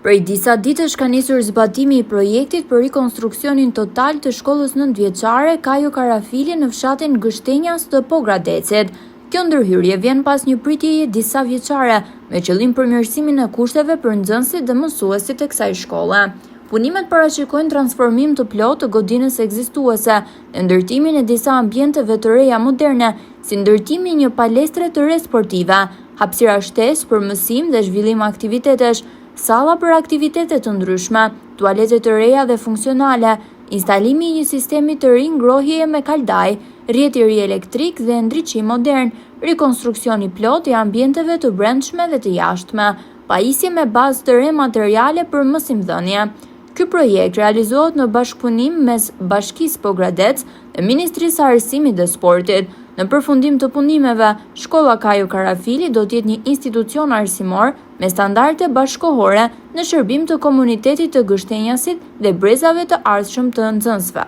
Prej disa ditësh ka nisur zbatimi i projektit për rikonstruksionin total të shkollës nëntëvjeçare Kajo Karafili në fshatin Gështenjas të Pogradecit. Kjo ndërhyrje vjen pas një pritjeje disa vjeçare, me qëllim përmirësimin e kushteve për nxënësit dhe mësuesit e kësaj shkolle. Punimet parashikojnë transformim të plotë të godinës ekzistuese, në ndërtimin e disa ambienteve të reja moderne, si ndërtimi një palestre të re sportive, hapësira shtesë për mësim dhe zhvillim aktivitetesh, salla për aktivitete të ndryshme, tualete të reja dhe funksionale, instalimi i një sistemi të ri ngrohjeje me kaldaj, rrjeti i ri elektrik dhe ndriçim modern, rikonstruksioni plot i ambienteve të brendshme dhe të jashtme, pajisje me bazë të re materiale për mësimdhënie. Ky projekt realizohet në bashkëpunim mes Bashkisë Pogradec dhe Ministrisë së Arsimit dhe Sportit. Në përfundim të punimeve, Shkolla Kajo Karafili do të jetë një institucion arsimor me standarde bashkëkohore në shërbim të komunitetit të Gështenjasit dhe brezave të ardhshëm të nxënësve.